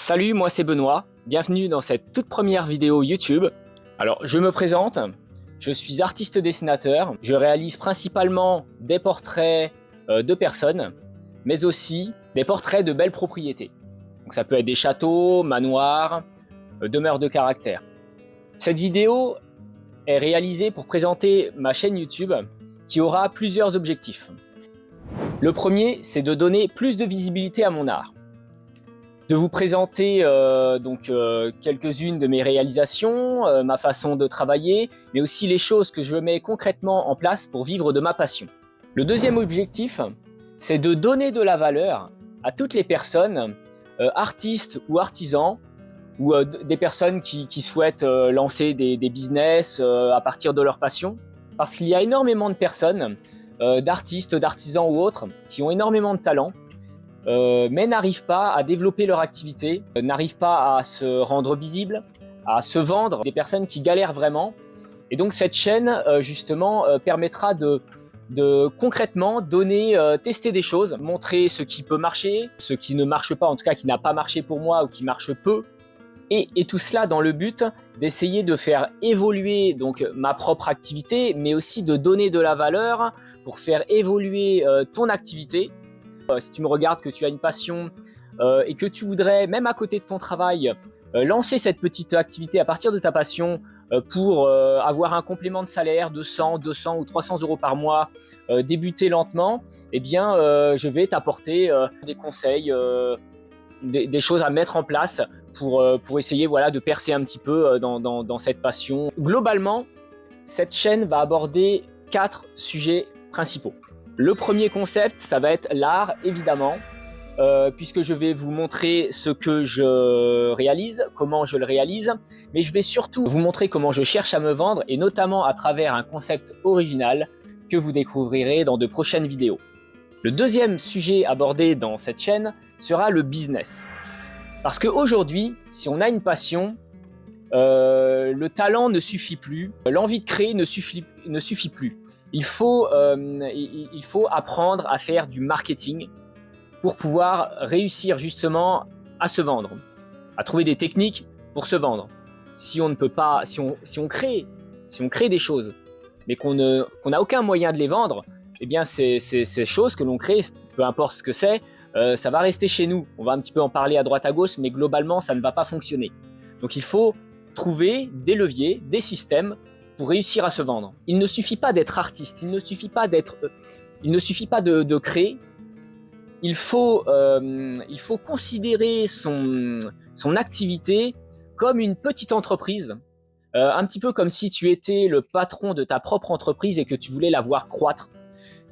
Salut, moi c'est Benoît, bienvenue dans cette toute première vidéo YouTube. Alors je me présente, je suis artiste dessinateur, je réalise principalement des portraits de personnes, mais aussi des portraits de belles propriétés. Donc ça peut être des châteaux, manoirs, demeures de caractère. Cette vidéo est réalisée pour présenter ma chaîne YouTube qui aura plusieurs objectifs. Le premier, c'est de donner plus de visibilité à mon art. De vous présenter quelques-unes de mes réalisations, ma façon de travailler, mais aussi les choses que je mets concrètement en place pour vivre de ma passion. Le deuxième objectif, c'est de donner de la valeur à toutes les personnes, artistes ou artisans, ou des personnes qui souhaitent lancer des business à partir de leur passion. Parce qu'il y a énormément de personnes, d'artistes, d'artisans ou autres, qui ont énormément de talent, mais n'arrivent pas à développer leur activité, n'arrivent pas à se rendre visibles, à se vendre, des personnes qui galèrent vraiment. Et donc cette chaîne justement permettra de concrètement donner, tester des choses, montrer ce qui peut marcher, ce qui ne marche pas, en tout cas qui n'a pas marché pour moi ou qui marche peu, et tout cela dans le but d'essayer de faire évoluer donc ma propre activité, mais aussi de donner de la valeur pour faire évoluer ton activité. Si tu me regardes, que tu as une passion et que tu voudrais, même à côté de ton travail, lancer cette petite activité à partir de ta passion pour avoir un complément de salaire de 100, 200 ou 300 euros par mois, débuter lentement, eh bien, je vais t'apporter des conseils, des choses à mettre en place pour essayer voilà, de percer un petit peu dans cette passion. Globalement, cette chaîne va aborder 4 sujets principaux. Le premier concept, ça va être l'art, évidemment, puisque je vais vous montrer ce que je réalise, comment je le réalise, mais je vais surtout vous montrer comment je cherche à me vendre, et notamment à travers un concept original que vous découvrirez dans de prochaines vidéos. Le deuxième sujet abordé dans cette chaîne sera le business. Parce qu'aujourd'hui, si on a une passion, le talent ne suffit plus, l'envie de créer ne suffit plus. Il faut apprendre à faire du marketing pour pouvoir réussir justement à se vendre, à trouver des techniques pour se vendre. Si on ne peut pas, si on crée des choses, mais qu'on n'a aucun moyen de les vendre, eh bien ces choses que l'on crée, peu importe ce que c'est, ça va rester chez nous. On va un petit peu en parler à droite à gauche, mais globalement ça ne va pas fonctionner. Donc il faut trouver des leviers, des systèmes pour réussir à se vendre. Il ne suffit pas d'être artiste, il ne suffit pas de créer. Il faut considérer son activité comme une petite entreprise, un petit peu comme si tu étais le patron de ta propre entreprise et que tu voulais la voir croître,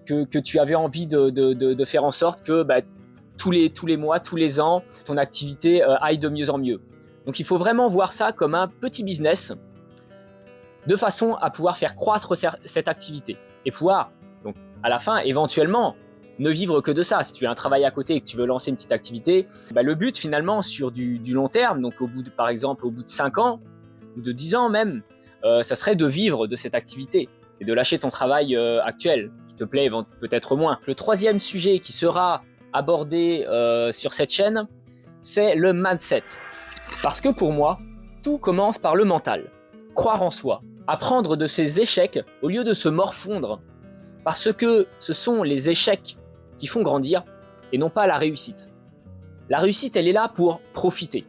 que tu avais envie de faire en sorte que tous les mois, tous les ans, ton activité aille de mieux en mieux. Donc il faut vraiment voir ça comme un petit business, de façon à pouvoir faire croître cette activité et pouvoir, donc, à la fin, éventuellement, ne vivre que de ça. Si tu as un travail à côté et que tu veux lancer une petite activité, le but finalement sur du long terme, donc par exemple au bout de 5 ans ou de 10 ans même, ça serait de vivre de cette activité et de lâcher ton travail actuel, qui te plaît peut-être moins. Le troisième sujet qui sera abordé sur cette chaîne, c'est le mindset. Parce que pour moi, tout commence par le mental. Croire en soi, apprendre de ses échecs au lieu de se morfondre, parce que ce sont les échecs qui font grandir et non pas la réussite. La réussite, elle est là pour profiter.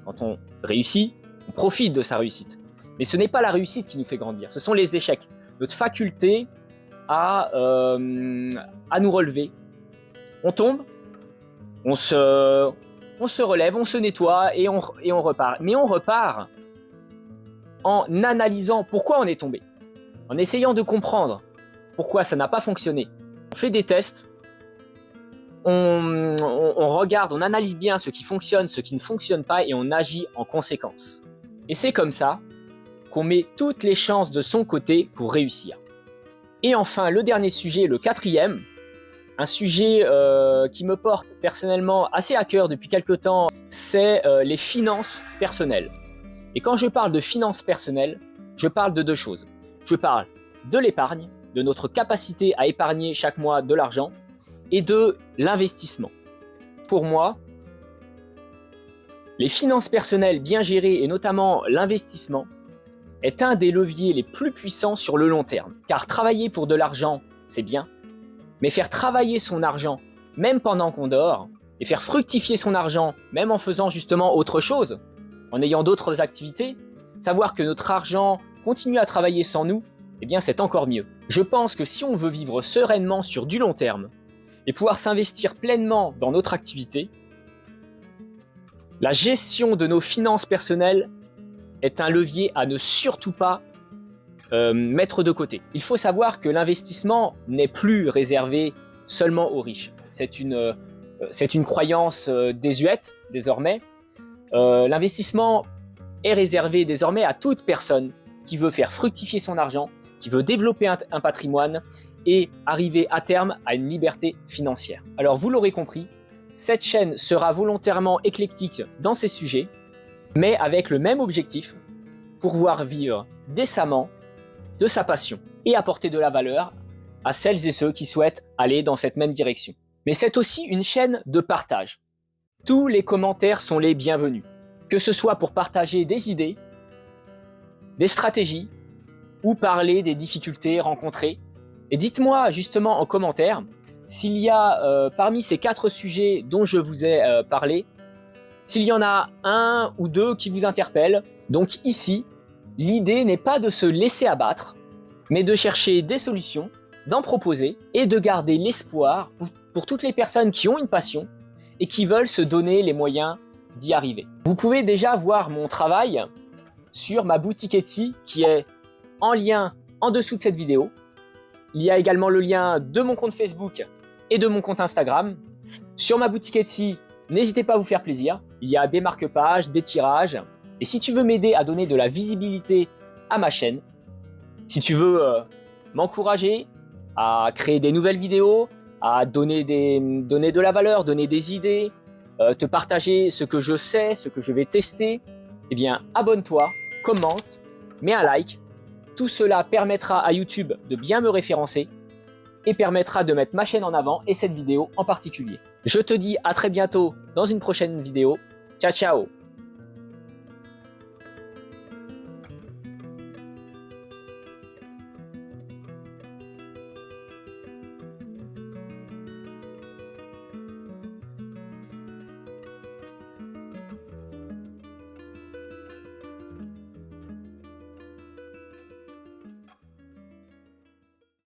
Quand on réussit, on profite de sa réussite. Mais ce n'est pas la réussite qui nous fait grandir, ce sont les échecs. Notre faculté à nous relever. On tombe, on se relève, on se nettoie et on repart. Mais on repart en analysant pourquoi on est tombé, en essayant de comprendre pourquoi ça n'a pas fonctionné. On fait des tests, on regarde, on analyse bien ce qui fonctionne, ce qui ne fonctionne pas et on agit en conséquence. Et c'est comme ça qu'on met toutes les chances de son côté pour réussir. Et enfin, le dernier sujet, le quatrième, un sujet qui me porte personnellement assez à cœur depuis quelque temps, c'est les finances personnelles. Et quand je parle de finances personnelles, je parle de deux choses. Je parle de l'épargne, de notre capacité à épargner chaque mois de l'argent, et de l'investissement. Pour moi, Les finances personnelles bien gérées et notamment l'investissement est un des leviers les plus puissants sur le long terme. Car travailler pour de l'argent, c'est bien, mais faire travailler son argent même pendant qu'on dort et faire fructifier son argent même en faisant justement autre chose, en ayant d'autres activités, savoir que notre argent continue à travailler sans nous, eh bien c'est encore mieux. Je pense que si on veut vivre sereinement sur du long terme et pouvoir s'investir pleinement dans notre activité, la gestion de nos finances personnelles est un levier à ne surtout pas mettre de côté. Il faut savoir que l'investissement n'est plus réservé seulement aux riches. C'est une croyance désuète désormais. L'investissement est réservé désormais à toute personne qui veut faire fructifier son argent, qui veut développer un patrimoine et arriver à terme à une liberté financière. Alors vous l'aurez compris, cette chaîne sera volontairement éclectique dans ces sujets, mais avec le même objectif, pouvoir vivre décemment de sa passion et apporter de la valeur à celles et ceux qui souhaitent aller dans cette même direction. Mais c'est aussi une chaîne de partage. Tous les commentaires sont les bienvenus, que ce soit pour partager des idées, des stratégies ou parler des difficultés rencontrées. Et dites-moi justement en commentaire s'il y a parmi ces 4 sujets dont je vous ai parlé, s'il y en a un ou deux qui vous interpellent. Donc ici, l'idée n'est pas de se laisser abattre, mais de chercher des solutions, d'en proposer et de garder l'espoir pour toutes les personnes qui ont une passion et qui veulent se donner les moyens d'y arriver. Vous pouvez déjà voir mon travail sur ma boutique Etsy qui est en lien en dessous de cette vidéo. Il y a également le lien de mon compte Facebook et de mon compte Instagram. Sur ma boutique Etsy, n'hésitez pas à vous faire plaisir. Il y a des marque-pages, des tirages. Et si tu veux m'aider à donner de la visibilité à ma chaîne, si tu veux m'encourager à créer des nouvelles vidéos, à donner de la valeur, donner des idées, te partager ce que je sais, ce que je vais tester, eh bien abonne-toi, commente, mets un like. Tout cela permettra à YouTube de bien me référencer et permettra de mettre ma chaîne en avant et cette vidéo en particulier. Je te dis à très bientôt dans une prochaine vidéo. Ciao, ciao!